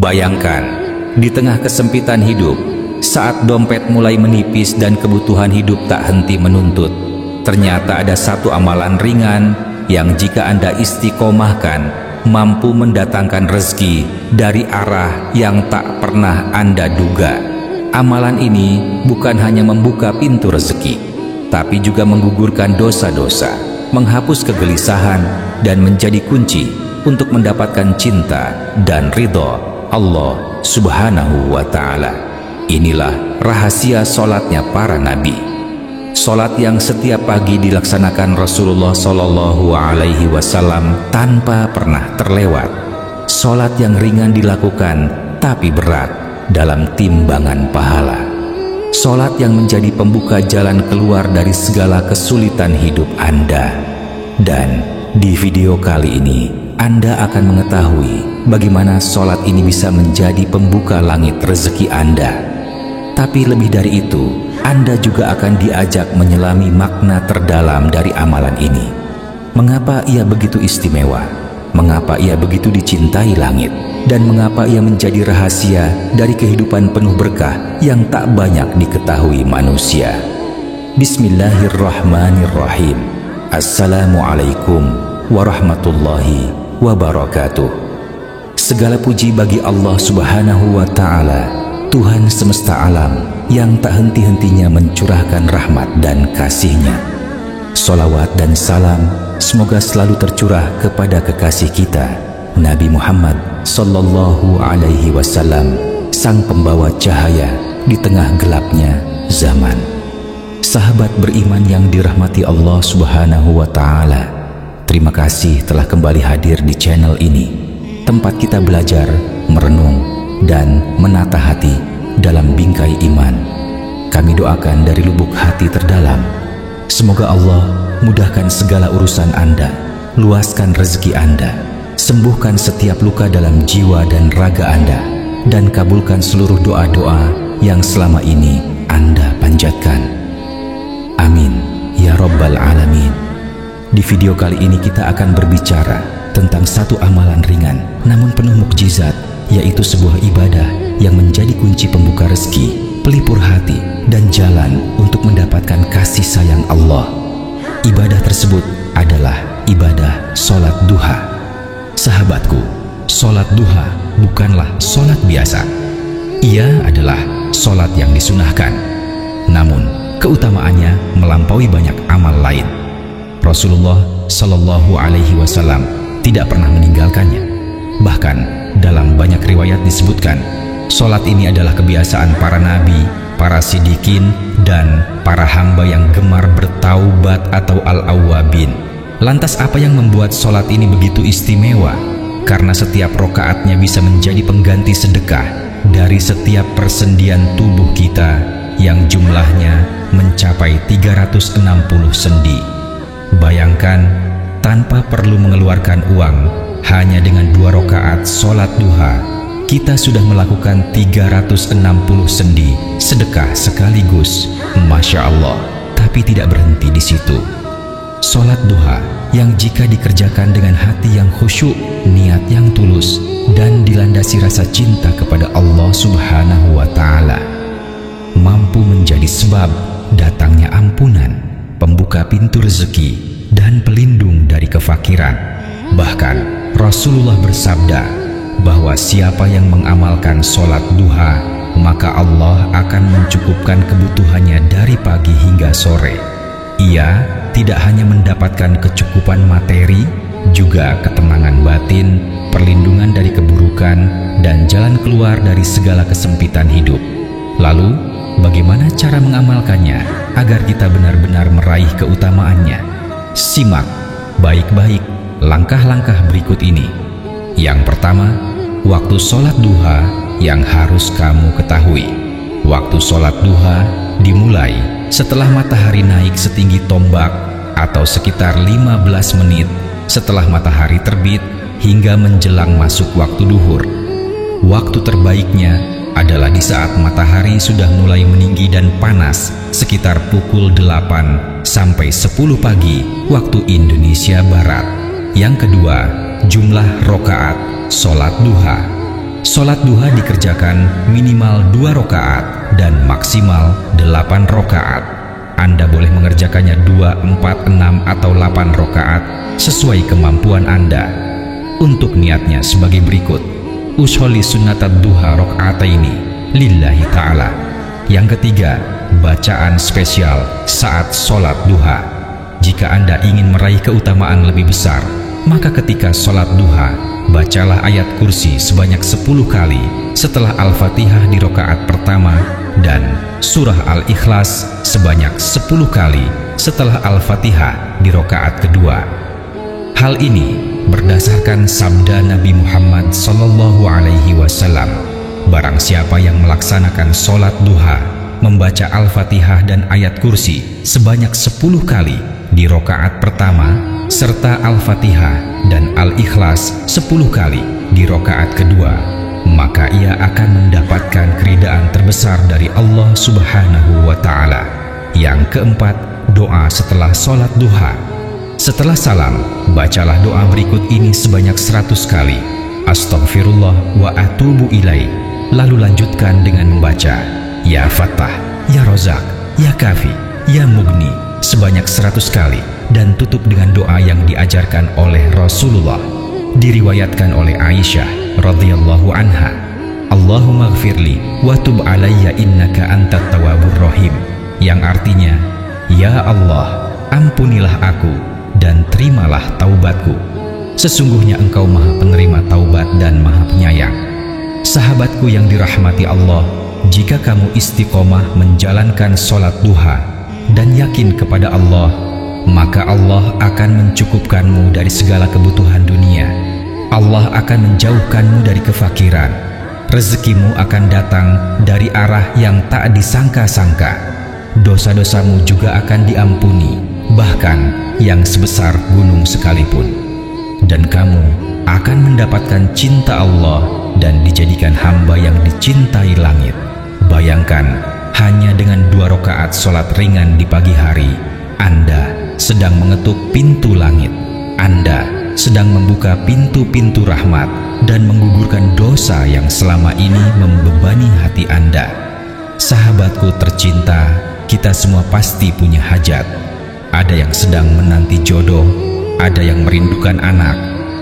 Bayangkan, di tengah kesempitan hidup, saat dompet mulai menipis dan kebutuhan hidup tak henti menuntut, ternyata ada satu amalan ringan yang jika Anda istiqomahkan, mampu mendatangkan rezeki dari arah yang tak pernah Anda duga. Amalan ini bukan hanya membuka pintu rezeki, tapi juga menggugurkan dosa-dosa, menghapus kegelisahan, dan menjadi kunci untuk mendapatkan cinta dan ridho Allah Subhanahu wa Ta'ala. Inilah rahasia solatnya para nabi. Solat yang setiap pagi dilaksanakan Rasulullah Shallallahu Alaihi Wasallam tanpa pernah terlewat. Solat yang ringan dilakukan tapi berat dalam timbangan pahala. Solat yang menjadi pembuka jalan keluar dari segala kesulitan hidup Anda. Dan di video kali ini Anda akan mengetahui bagaimana solat ini bisa menjadi pembuka langit rezeki Anda. Tapi lebih dari itu, Anda juga akan diajak menyelami makna terdalam dari amalan ini. Mengapa ia begitu istimewa? Mengapa ia begitu dicintai langit? Dan mengapa ia menjadi rahasia dari kehidupan penuh berkah yang tak banyak diketahui manusia? Bismillahirrahmanirrahim. Assalamualaikum warahmatullahi wabarakatuh. Segala puji bagi Allah Subhanahu wa Ta'ala, Tuhan semesta alam yang tak henti-hentinya mencurahkan rahmat dan kasih-Nya. Salawat dan salam semoga selalu tercurah kepada kekasih kita, Nabi Muhammad Sallallahu Alaihi Wasallam, sang pembawa cahaya di tengah gelapnya zaman. Sahabat beriman yang dirahmati Allah Subhanahu wa Ta'ala, terima kasih telah kembali hadir di channel ini, tempat kita belajar, merenung, dan menata hati dalam bingkai iman. Kami doakan dari lubuk hati terdalam, semoga Allah mudahkan segala urusan Anda, luaskan rezeki Anda, sembuhkan setiap luka dalam jiwa dan raga Anda, dan kabulkan seluruh doa-doa yang selama ini Anda panjatkan. Amin ya Rabbal Alamin. Di video kali ini kita akan berbicara tentang satu amalan ringan namun penuh mukjizat, yaitu sebuah ibadah yang menjadi kunci pembuka rezeki, pelipur hati, dan jalan untuk mendapatkan kasih sayang Allah. Ibadah tersebut adalah ibadah solat duha. Sahabatku, solat duha bukanlah solat biasa. Ia adalah solat yang disunahkan, namun keutamaannya melampaui banyak amal lain. Rasulullah Shallallahu Alaihi Wasallam tidak pernah meninggalkannya. Bahkan dalam banyak riwayat disebutkan, solat ini adalah kebiasaan para nabi, para sidikin, dan para hamba yang gemar bertaubat atau al-awwabin. Lantas apa yang membuat solat ini begitu istimewa? Karena setiap rokaatnya bisa menjadi pengganti sedekah dari setiap persendian tubuh kita yang jumlahnya mencapai 360 sendi. Bayangkan, tanpa perlu mengeluarkan uang, hanya dengan 2 rokaat solat duha, kita sudah melakukan 360 sendi sedekah sekaligus. Masya Allah. Tapi tidak berhenti di situ. Solat duha yang jika dikerjakan dengan hati yang khusyuk, niat yang tulus, dan dilandasi rasa cinta kepada Allah Subhanahu wa Ta'ala, mampu menjadi sebab datangnya ampunan, pembuka pintu rezeki, dan pelindung dari kefakiran. Bahkan Rasulullah bersabda bahwa siapa yang mengamalkan solat duha, maka Allah akan mencukupkan kebutuhannya dari pagi hingga sore. Ia tidak hanya mendapatkan kecukupan materi, juga ketenangan batin, perlindungan dari keburukan, dan jalan keluar dari segala kesempitan hidup. Lalu, bagaimana cara mengamalkannya agar kita benar-benar meraih keutamaannya? Simak baik-baik langkah-langkah berikut ini. Yang pertama, waktu sholat duha yang harus kamu ketahui. Waktu sholat duha dimulai setelah matahari naik setinggi tombak atau sekitar 15 menit setelah matahari terbit hingga menjelang masuk waktu duhur. Waktu terbaiknya adalah di saat matahari sudah mulai meninggi dan panas sekitar pukul 8 sampai 10 pagi waktu Indonesia Barat. Yang kedua, jumlah rokaat sholat duha. Sholat duha dikerjakan minimal 2 rakaat dan maksimal 8 rakaat. Anda boleh mengerjakannya 2, 4, 6, atau 8 rakaat sesuai kemampuan Anda. Untuk niatnya sebagai berikut: Usholli sunnatad duha rakaataini lillahi ta'ala. Yang ketiga, bacaan spesial saat sholat duha. Jika Anda ingin meraih keutamaan lebih besar, maka ketika sholat duha, bacalah ayat kursi sebanyak 10 kali setelah Al-Fatihah di rakaat pertama dan surah Al-Ikhlas sebanyak 10 kali setelah Al-Fatihah di rakaat kedua. Hal ini berdasarkan sabda Nabi Muhammad SAW. Barang siapa yang melaksanakan sholat duha, membaca Al-Fatihah dan ayat kursi sebanyak 10 kali di rakaat pertama, serta Al-Fatihah dan Al-Ikhlas 10 kali di rakaat kedua, maka ia akan mendapatkan keridaan terbesar dari Allah Subhanahu wa Ta'ala. Yang keempat, doa setelah sholat duha. Setelah salam, bacalah doa berikut ini sebanyak 100 kali. Astaghfirullah wa atubu ilaih. Lalu lanjutkan dengan membaca Ya Fattah, Ya Rozak, Ya Kafi, Ya Mugni sebanyak 100 kali dan tutup dengan doa yang diajarkan oleh Rasulullah. Diriwayatkan oleh Aisyah radhiyallahu anha, Allahumma gfirli wa tub alayya innaka antat tawwabur rahim, yang artinya, Ya Allah, ampunilah aku dan terimalah taubatku. Sesungguhnya Engkau Maha Penerima taubat dan Maha Penyayang. Sahabatku yang dirahmati Allah, jika kamu istiqomah menjalankan sholat duha dan yakin kepada Allah, maka Allah akan mencukupkanmu dari segala kebutuhan dunia. Allah akan menjauhkanmu dari kefakiran. Rezekimu akan datang dari arah yang tak disangka-sangka. Dosa-dosamu juga akan diampuni, bahkan yang sebesar gunung sekalipun. Dan kamu akan mendapatkan cinta Allah dan dijadikan hamba yang dicintai langit. Bayangkan, hanya dengan 2 rakaat sholat ringan di pagi hari, Anda sedang mengetuk pintu langit. Anda sedang membuka pintu-pintu rahmat dan menggugurkan dosa yang selama ini membebani hati Anda. Sahabatku tercinta, kita semua pasti punya hajat. Ada yang sedang menanti jodoh, ada yang merindukan anak,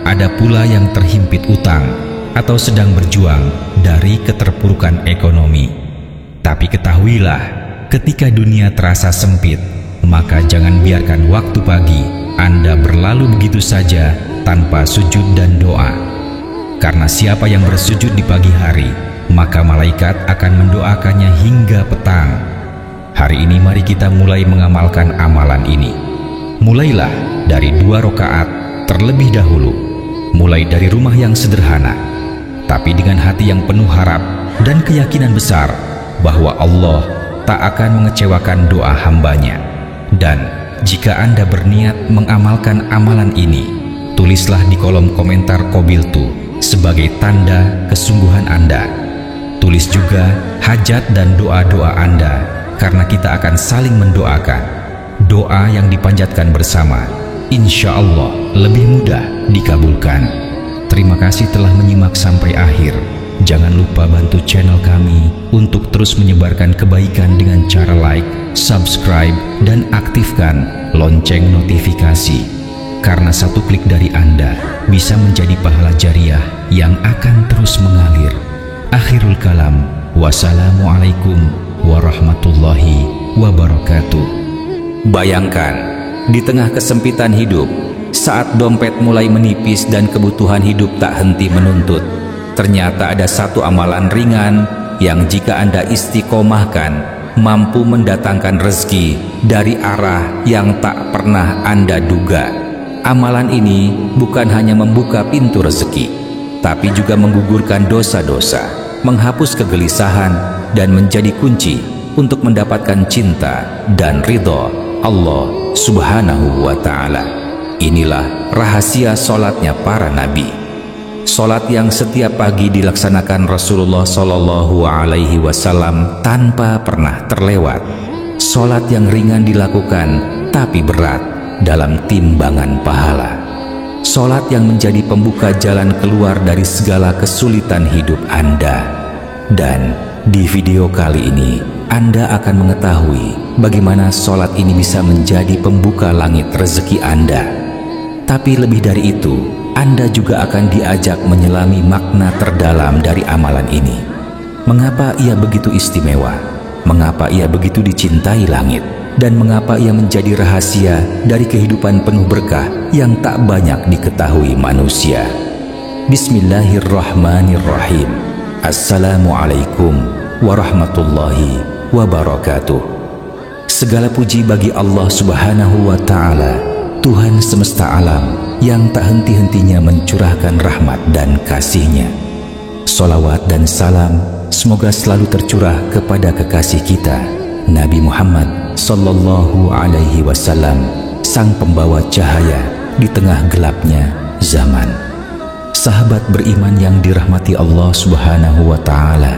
ada pula yang terhimpit utang atau sedang berjuang dari keterpurukan ekonomi. Tapi ketahuilah, ketika dunia terasa sempit, maka jangan biarkan waktu pagi Anda berlalu begitu saja tanpa sujud dan doa. Karena siapa yang bersujud di pagi hari, maka malaikat akan mendoakannya hingga petang. Hari ini mari kita mulai mengamalkan amalan ini. Mulailah dari 2 rakaat terlebih dahulu. Mulai dari rumah yang sederhana, tapi dengan hati yang penuh harap dan keyakinan besar bahwa Allah tak akan mengecewakan doa hambanya. Dan jika Anda berniat mengamalkan amalan ini, tulislah di kolom komentar Qabiltu sebagai tanda kesungguhan Anda. Tulis juga hajat dan doa-doa Anda, karena kita akan saling mendoakan. Doa yang dipanjatkan bersama, insya Allah lebih mudah dikabulkan. Terima kasih telah menyimak sampai akhir. Jangan lupa bantu channel kami untuk terus menyebarkan kebaikan dengan cara like, subscribe, dan aktifkan lonceng notifikasi. Karena satu klik dari Anda bisa menjadi pahala jariah yang akan terus mengalir. Akhirul kalam, wassalamualaikum warahmatullahi wabarakatuh. Bayangkan, di tengah kesempitan hidup, saat dompet mulai menipis dan kebutuhan hidup tak henti menuntut, ternyata ada satu amalan ringan yang jika Anda istiqomahkan, mampu mendatangkan rezeki dari arah yang tak pernah Anda duga. Amalan ini bukan hanya membuka pintu rezeki, tapi juga menggugurkan dosa-dosa, menghapus kegelisahan, dan menjadi kunci untuk mendapatkan cinta dan ridho Allah Subhanahu wa Ta'ala. Inilah rahasia sholatnya para nabi. Sholat yang setiap pagi dilaksanakan Rasulullah Shallallahu Alaihi Wasallam tanpa pernah terlewat. Sholat yang ringan dilakukan tapi berat dalam timbangan pahala. Salat yang menjadi pembuka jalan keluar dari segala kesulitan hidup Anda. Dan di video kali ini, Anda akan mengetahui bagaimana salat ini bisa menjadi pembuka langit rezeki Anda. Tapi lebih dari itu, Anda juga akan diajak menyelami makna terdalam dari amalan ini. Mengapa ia begitu istimewa? Mengapa ia begitu dicintai langit? Dan mengapa ia menjadi rahasia dari kehidupan penuh berkah yang tak banyak diketahui manusia? Bismillahirrahmanirrahim. Assalamualaikum warahmatullahi wabarakatuh. Segala puji bagi Allah Subhanahu wa Ta'ala, Tuhan semesta alam yang tak henti-hentinya mencurahkan rahmat dan kasih-Nya. Salawat dan salam semoga selalu tercurah kepada kekasih kita, Nabi Muhammad Sallallahu Alaihi Wasallam, sang pembawa cahaya di tengah gelapnya zaman. Sahabat beriman yang dirahmati Allah Subhanahu wa Ta'ala,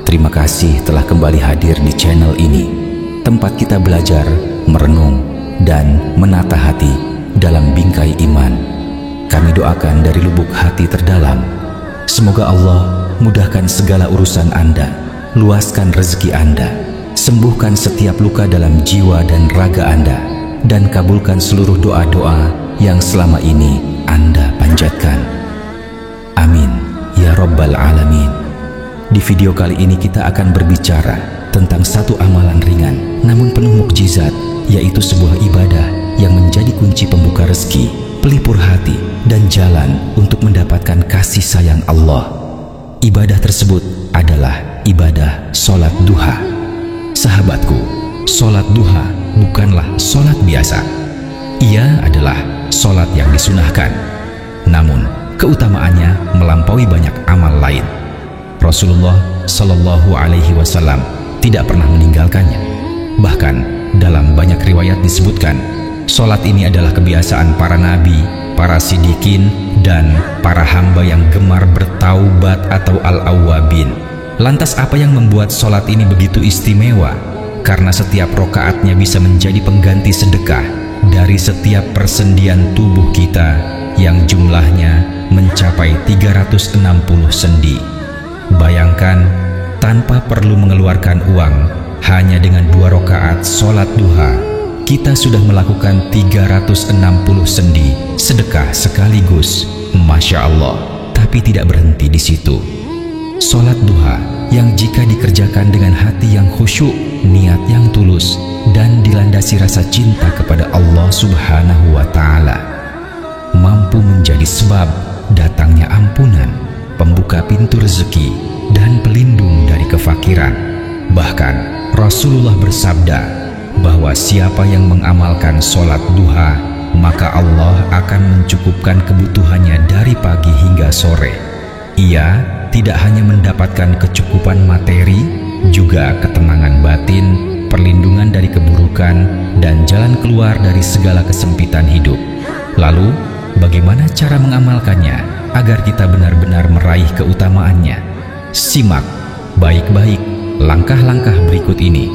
terima kasih telah kembali hadir di channel ini, tempat kita belajar, merenung, dan menata hati dalam bingkai iman. Kami doakan dari lubuk hati terdalam, semoga Allah mudahkan segala urusan Anda, luaskan rezeki Anda, sembuhkan setiap luka dalam jiwa dan raga Anda, dan kabulkan seluruh doa-doa yang selama ini Anda panjatkan. Amin ya Rabbal Alamin. Di video kali ini kita akan berbicara tentang satu amalan ringan namun penuh mukjizat, yaitu sebuah ibadah yang menjadi kunci pembuka rezeki, pelipur hati, dan jalan untuk mendapatkan kasih sayang Allah. Ibadah tersebut adalah ibadah sholat duha. Sahabatku, sholat duha bukanlah sholat biasa. Ia adalah sholat yang disunahkan, namun keutamaannya melampaui banyak amal lain. Rasulullah Shallallahu Alaihi Wasallam tidak pernah meninggalkannya. Bahkan dalam banyak riwayat disebutkan, sholat ini adalah kebiasaan para nabi, para sidikin, dan para hamba yang gemar bertaubat atau al-awwabin. Lantas apa yang membuat sholat ini begitu istimewa? Karena setiap rokaatnya bisa menjadi pengganti sedekah dari setiap persendian tubuh kita yang jumlahnya mencapai 360 sendi. Bayangkan, tanpa perlu mengeluarkan uang, hanya dengan 2 rokaat sholat duha, kita sudah melakukan 360 sendi sedekah sekaligus. Masya Allah. Tapi tidak berhenti di situ. Sholat duha yang jika dikerjakan dengan hati yang khusyuk, niat yang tulus, dan dilandasi rasa cinta kepada Allah Subhanahu wa Ta'ala, mampu menjadi sebab datangnya ampunan, pembuka pintu rezeki, dan pelindung dari kefakiran. Bahkan Rasulullah bersabda bahwa siapa yang mengamalkan sholat duha, maka Allah akan mencukupkan kebutuhannya dari pagi hingga sore. Ia tidak hanya mendapatkan kecukupan materi, juga ketenangan batin, perlindungan dari keburukan, dan jalan keluar dari segala kesempitan hidup. Lalu, bagaimana cara mengamalkannya agar kita benar-benar meraih keutamaannya? Simak baik-baik langkah-langkah berikut ini.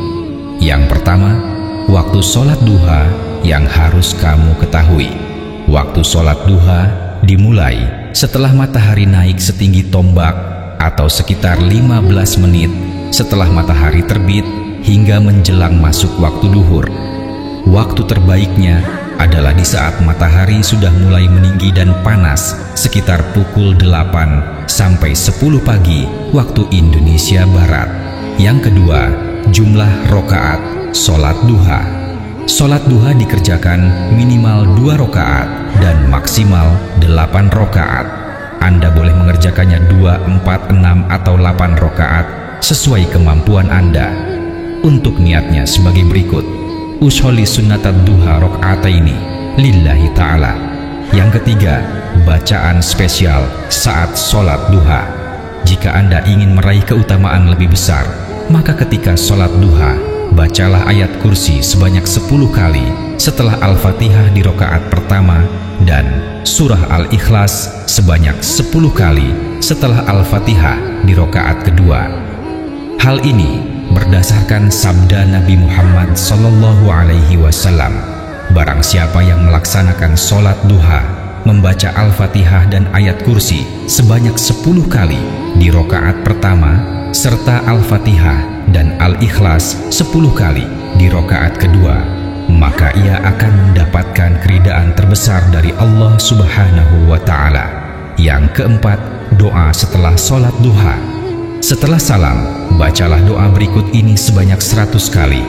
Yang pertama, waktu sholat duha yang harus kamu ketahui. Waktu sholat duha dimulai setelah matahari naik setinggi tombak atau sekitar 15 menit setelah matahari terbit hingga menjelang masuk waktu duhur. Waktu terbaiknya adalah di saat matahari sudah mulai meninggi dan panas sekitar pukul 8 sampai 10 pagi waktu Indonesia Barat. Yang kedua, jumlah rokaat sholat duha. Sholat duha dikerjakan minimal 2 rokaat dan maksimal 8 rokaat. Anda boleh mengerjakannya 2, 4, 6, atau 8 rokaat sesuai kemampuan Anda. Untuk niatnya sebagai berikut: usolli sunnatad duha rok'ataini lillahi ta'ala. Yang ketiga, bacaan spesial saat sholat duha. Jika Anda ingin meraih keutamaan lebih besar, maka ketika sholat duha, bacalah ayat kursi sebanyak 10 kali setelah Al-Fatihah di rokaat pertama dan surah Al-Ikhlas sebanyak 10 kali setelah Al-Fatihah di rokaat kedua. Hal ini berdasarkan sabda Nabi Muhammad Sallallahu Alaihi Wasallam, barang siapa yang melaksanakan sholat duha membaca Al-Fatihah dan ayat kursi sebanyak 10 kali di rakaat pertama, serta Al-Fatihah dan Al-Ikhlas 10 kali di rakaat kedua, maka ia akan mendapatkan keridaan terbesar dari Allah Subhanahu wa Ta'ala. Yang keempat, doa setelah sholat duha. Setelah salam, bacalah doa berikut ini sebanyak 100 kali.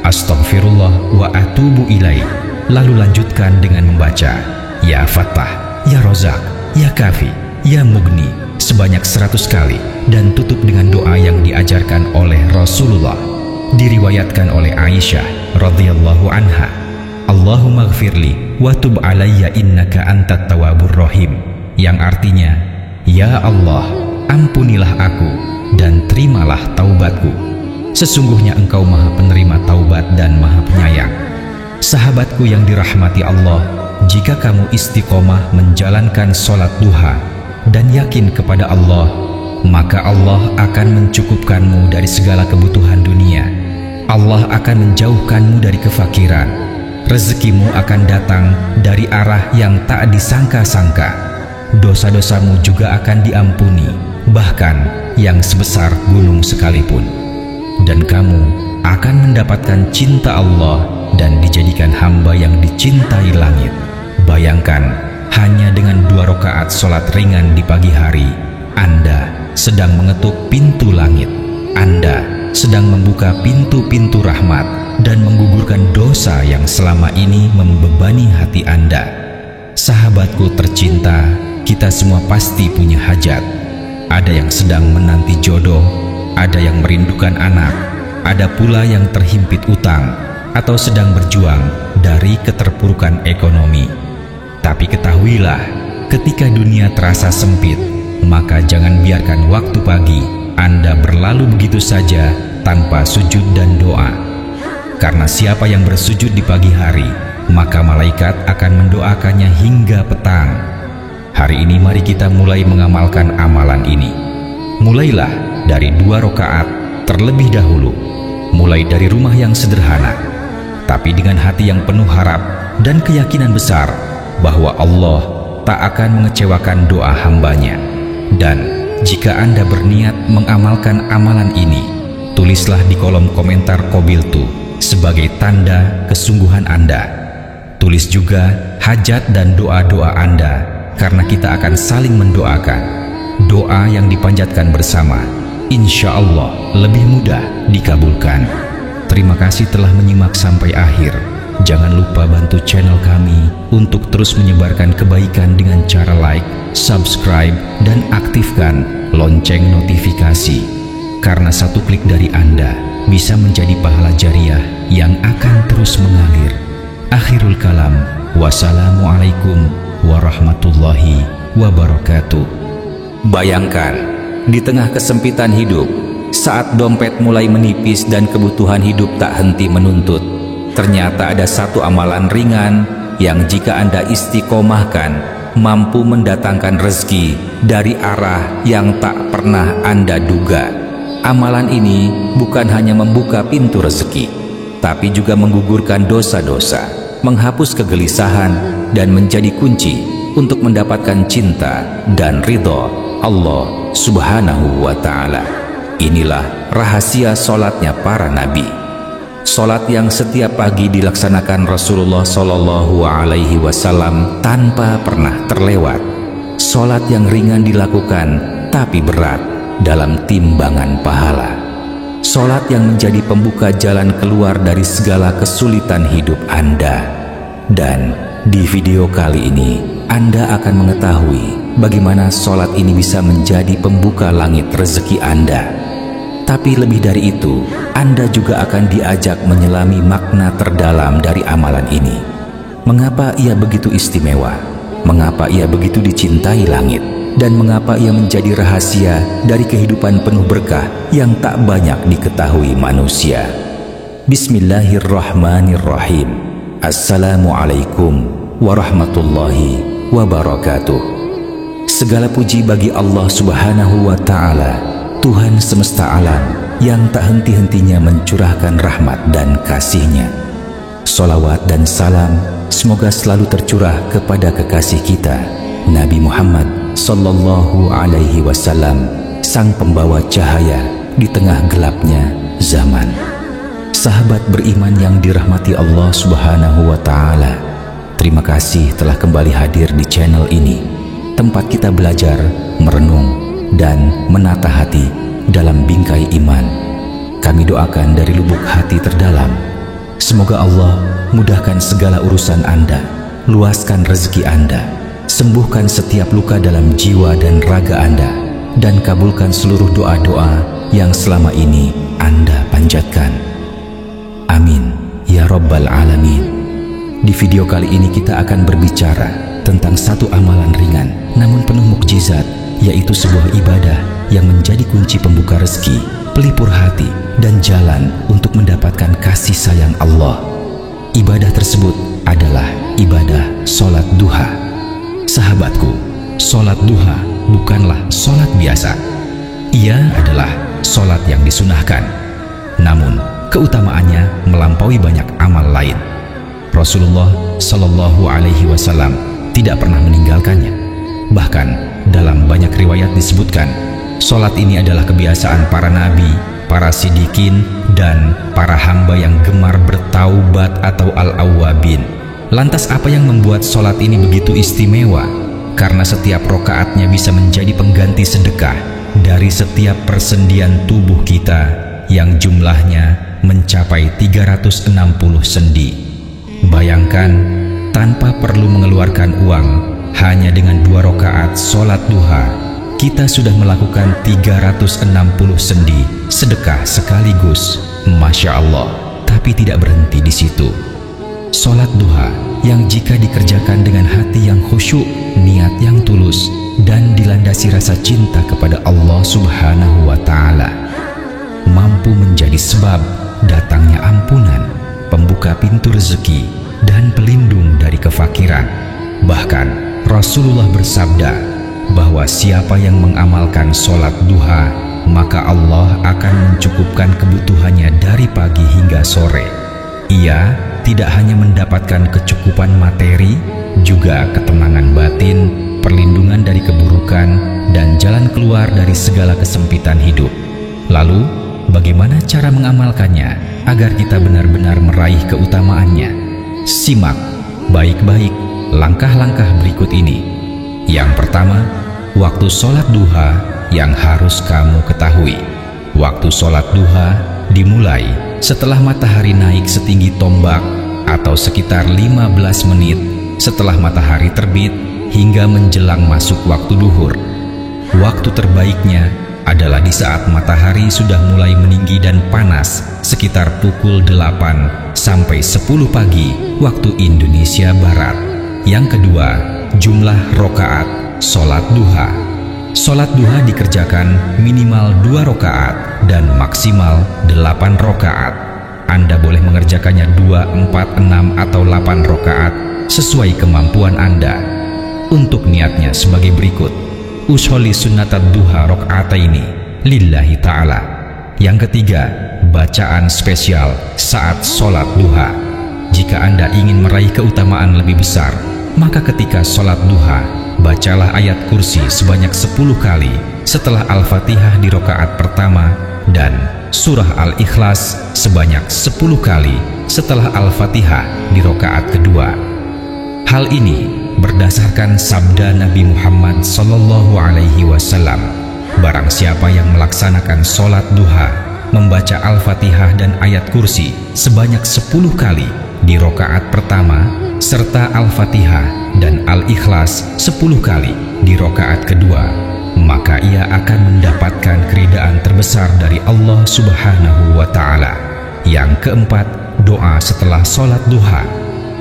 Astaghfirullah wa atubu ilaih. Lalu lanjutkan dengan membaca Ya Fattah, Ya Rozak, Ya Kafi, Ya Mugni sebanyak 100 kali dan tutup dengan doa yang diajarkan oleh Rasulullah. Diriwayatkan oleh Aisyah radhiyallahu anha, Allahumma gfirli wa tub alayya innaka antat tawwabur rahim, yang artinya, Ya Allah, ampunilah aku dan terimalah taubatku. Sesungguhnya Engkau Maha Penerima taubat dan Maha Penyayang. Sahabatku yang dirahmati Allah, jika kamu istiqomah menjalankan sholat duha dan yakin kepada Allah, maka Allah akan mencukupkanmu dari segala kebutuhan dunia. Allah akan menjauhkanmu dari kefakiran. Rezekimu akan datang dari arah yang tak disangka-sangka. Dosa-dosamu juga akan diampuni, bahkan yang sebesar gunung sekalipun. Dan kamu akan mendapatkan cinta Allah dan dijadikan hamba yang dicintai langit. Bayangkan, hanya dengan 2 rakaat sholat ringan di pagi hari, Anda sedang mengetuk pintu langit. Anda sedang membuka pintu-pintu rahmat dan menggugurkan dosa yang selama ini membebani hati Anda. Sahabatku tercinta, kita semua pasti punya hajat. Ada yang sedang menanti jodoh, ada yang merindukan anak, ada pula yang terhimpit utang atau sedang berjuang dari keterpurukan ekonomi. Tapi ketahuilah, ketika dunia terasa sempit, maka jangan biarkan waktu pagi Anda berlalu begitu saja tanpa sujud dan doa. Karena siapa yang bersujud di pagi hari, maka malaikat akan mendoakannya hingga petang. Hari ini mari kita mulai mengamalkan amalan ini. Mulailah dari 2 rakaat terlebih dahulu. Mulai dari rumah yang sederhana, tapi dengan hati yang penuh harap dan keyakinan besar bahwa Allah tak akan mengecewakan doa hambanya. Dan jika Anda berniat mengamalkan amalan ini, tulislah di kolom komentar Qobiltu sebagai tanda kesungguhan Anda. Tulis juga hajat dan doa-doa Anda, karena kita akan saling mendoakan. Doa yang dipanjatkan bersama, insya Allah lebih mudah dikabulkan. Terima kasih telah menyimak sampai akhir. Jangan lupa bantu channel kami untuk terus menyebarkan kebaikan dengan cara like, subscribe, dan aktifkan lonceng notifikasi. Karena satu klik dari Anda bisa menjadi pahala jariah yang akan terus mengalir. Akhirul kalam, wassalamualaikum warahmatullahi wabarakatuh. Bayangkan, di tengah kesempitan hidup, saat dompet mulai menipis dan kebutuhan hidup tak henti menuntut, ternyata ada satu amalan ringan yang jika Anda istiqomahkan, mampu mendatangkan rezeki dari arah yang tak pernah Anda duga. Amalan ini bukan hanya membuka pintu rezeki, tapi juga menggugurkan dosa-dosa, menghapus kegelisahan, dan menjadi kunci untuk mendapatkan cinta dan ridho Allah Subhanahu wa Ta'ala. Inilah rahasia sholatnya para nabi. Sholat yang setiap pagi dilaksanakan Rasulullah Shallallahu Alaihi Wasallam tanpa pernah terlewat. Sholat yang ringan dilakukan tapi berat dalam timbangan pahala. Sholat yang menjadi pembuka jalan keluar dari segala kesulitan hidup Anda. Dan di video kali ini Anda akan mengetahui bagaimana sholat ini bisa menjadi pembuka langit rezeki Anda. Tapi lebih dari itu, Anda juga akan diajak menyelami makna terdalam dari amalan ini. Mengapa ia begitu istimewa? Mengapa ia begitu dicintai langit? Dan mengapa ia menjadi rahasia dari kehidupan penuh berkah yang tak banyak diketahui manusia? Bismillahirrahmanirrahim. Assalamualaikum warahmatullahi wabarakatuh. Segala puji bagi Allah Subhanahu wa Ta'ala, Tuhan semesta alam yang tak henti-hentinya mencurahkan rahmat dan kasih-Nya. Sholawat dan salam semoga selalu tercurah kepada kekasih kita, Nabi Muhammad Sallallahu Alaihi Wasallam, sang pembawa cahaya di tengah gelapnya zaman. Sahabat beriman yang dirahmati Allah Subhanahu wa Ta'ala, terima kasih telah kembali hadir di channel ini, tempat kita belajar, merenung, dan menata hati dalam bingkai iman. Kami doakan dari lubuk hati terdalam, semoga Allah mudahkan segala urusan Anda, luaskan rezeki Anda, sembuhkan setiap luka dalam jiwa dan raga Anda, dan kabulkan seluruh doa-doa yang selama ini Anda panjatkan. Amin ya Rabbal Alamin. Di video kali ini kita akan berbicara tentang satu amalan ringan namun penuh mukjizat, yaitu sebuah ibadah yang menjadi kunci pembuka rezeki, pelipur hati, dan jalan untuk mendapatkan kasih sayang Allah. Ibadah tersebut adalah ibadah sholat duha. Sahabatku, sholat duha bukanlah sholat biasa. Ia adalah sholat yang disunahkan, namun keutamaannya melampaui banyak amal lain. Rasulullah Shallallahu Alaihi Wasallam tidak pernah meninggalkannya. Bahkan dalam banyak riwayat disebutkan, sholat ini adalah kebiasaan para nabi, para sidikin, dan para hamba yang gemar bertaubat atau al-awwabin. Lantas apa yang membuat sholat ini begitu istimewa? Karena setiap rokaatnya bisa menjadi pengganti sedekah dari setiap persendian tubuh kita yang jumlahnya mencapai 360 sendi. Bayangkan, tanpa perlu mengeluarkan uang, hanya dengan 2 rokaat sholat duha, kita sudah melakukan 360 sendi sedekah sekaligus. Masya Allah. Tapi tidak berhenti di situ. Sholat duha yang jika dikerjakan dengan hati yang khusyuk, niat yang tulus, dan dilandasi rasa cinta kepada Allah Subhanahu wa Ta'ala, mampu menjadi sebab datangnya ampunan, pembuka pintu rezeki, dan pelindung dari kefakiran. Bahkan Rasulullah bersabda bahwa siapa yang mengamalkan sholat duha, maka Allah akan mencukupkan kebutuhannya dari pagi hingga sore. Ia tidak hanya mendapatkan kecukupan materi, juga ketenangan batin, perlindungan dari keburukan, dan jalan keluar dari segala kesempitan hidup. Lalu, bagaimana cara mengamalkannya agar kita benar-benar meraih keutamaannya? Simak baik-baik langkah-langkah berikut ini. Yang pertama, waktu sholat duha yang harus kamu ketahui. Waktu sholat duha dimulai setelah matahari naik setinggi tombak atau sekitar 15 menit setelah matahari terbit hingga menjelang masuk waktu duhur. Waktu terbaiknya adalah di saat matahari sudah mulai meninggi dan panas, sekitar pukul 8 sampai 10 pagi waktu Indonesia Barat. Yang kedua, jumlah rokaat sholat duha. Sholat duha dikerjakan minimal 2 rokaat dan maksimal 8 rokaat. Anda boleh mengerjakannya 2, 4, 6, atau 8 rokaat sesuai kemampuan Anda. Untuk niatnya sebagai berikut: usolli sunnatat duha rok'ataini lillahi ta'ala. Yang ketiga, bacaan spesial saat sholat duha. Jika Anda ingin meraih keutamaan lebih besar, maka ketika sholat duha, bacalah ayat kursi sebanyak 10 kali setelah Al-Fatihah di rokaat pertama, dan surah Al-Ikhlas sebanyak 10 kali setelah Al-Fatihah di rokaat kedua. Hal ini berdasarkan sabda Nabi Muhammad Sallallahu Alaihi Wasallam. Barang siapa yang melaksanakan sholat duha, membaca Al-Fatihah dan ayat kursi sebanyak 10 kali di rokaat pertama, serta Al-Fatihah dan Al-Ikhlas 10 kali di rokaat kedua, maka ia akan mendapatkan keridaan terbesar dari Allah Subhanahu wa Ta'ala. Yang keempat, doa setelah sholat duha.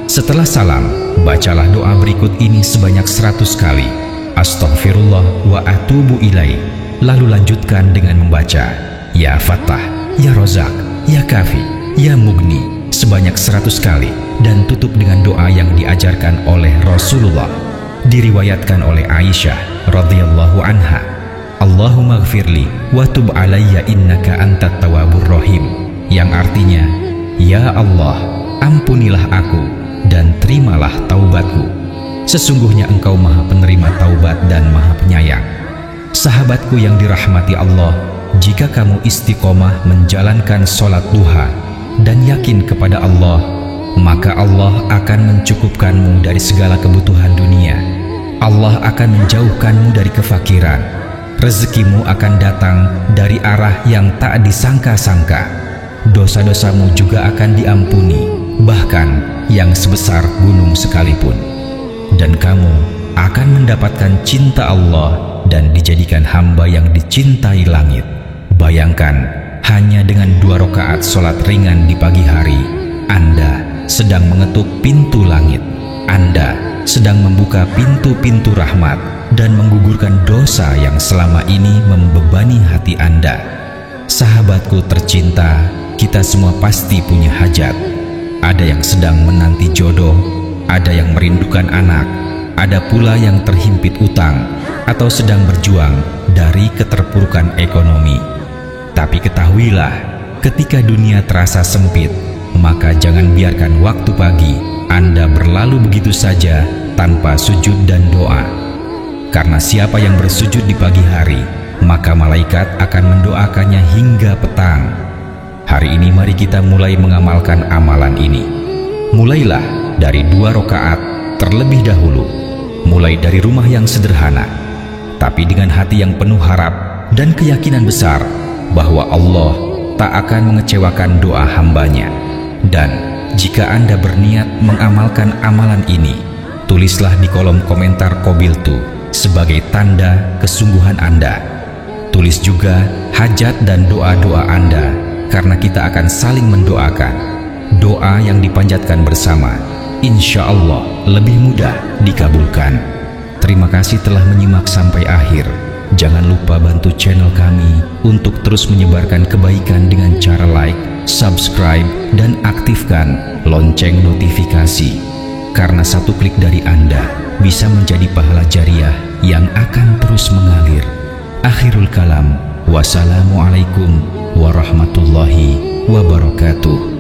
Setelah salam, bacalah doa berikut ini sebanyak 100 kali. Astaghfirullah wa atubu ilaih. Lalu lanjutkan dengan membaca Ya Fattah, Ya Rozak, Ya Kafi, Ya Mugni sebanyak 100 kali, dan tutup dengan doa yang diajarkan oleh Rasulullah. Diriwayatkan oleh Aisyah radhiyallahu anha, Allahumma gfirli wa tub alayya innaka antat tawwabur rahim, yang artinya, Ya Allah, ampunilah aku dan terimalah taubatku. Sesungguhnya Engkau Maha Penerima taubat dan Maha Penyayang. Sahabatku yang dirahmati Allah, jika kamu istiqomah menjalankan sholat duha dan yakin kepada Allah, maka Allah akan mencukupkanmu dari segala kebutuhan dunia. Allah akan menjauhkanmu dari kefakiran. Rezekimu akan datang dari arah yang tak disangka-sangka. Dosa-dosamu juga akan diampuni, bahkan yang sebesar gunung sekalipun. Dan kamu akan mendapatkan cinta Allah dan dijadikan hamba yang dicintai langit. Bayangkan, hanya dengan 2 rakaat sholat ringan di pagi hari, Anda sedang mengetuk pintu langit. Anda sedang membuka pintu-pintu rahmat dan menggugurkan dosa yang selama ini membebani hati Anda. Sahabatku tercinta, kita semua pasti punya hajat. Ada yang sedang menanti jodoh, ada yang merindukan anak, ada pula yang terhimpit utang atau sedang berjuang dari keterpurukan ekonomi. Tapi ketahuilah, ketika dunia terasa sempit, maka jangan biarkan waktu pagi Anda berlalu begitu saja tanpa sujud dan doa. Karena siapa yang bersujud di pagi hari, maka malaikat akan mendoakannya hingga petang. Hari ini mari kita mulai mengamalkan amalan ini. Mulailah dari 2 rakaat terlebih dahulu. Mulai dari rumah yang sederhana, tapi dengan hati yang penuh harap dan keyakinan besar bahwa Allah tak akan mengecewakan doa hambanya. Dan jika Anda berniat mengamalkan amalan ini, tulislah di kolom komentar Qabiltu sebagai tanda kesungguhan Anda. Tulis juga hajat dan doa-doa Anda, karena kita akan saling mendoakan. Doa yang dipanjatkan bersama, insya Allah lebih mudah dikabulkan. Terima kasih telah menyimak sampai akhir. Jangan lupa bantu channel kami untuk terus menyebarkan kebaikan dengan cara like, subscribe, dan aktifkan lonceng notifikasi. Karena satu klik dari Anda bisa menjadi pahala jariah yang akan terus mengalir. Akhirul kalam, wassalamualaikum warahmatullahi wabarakatuh.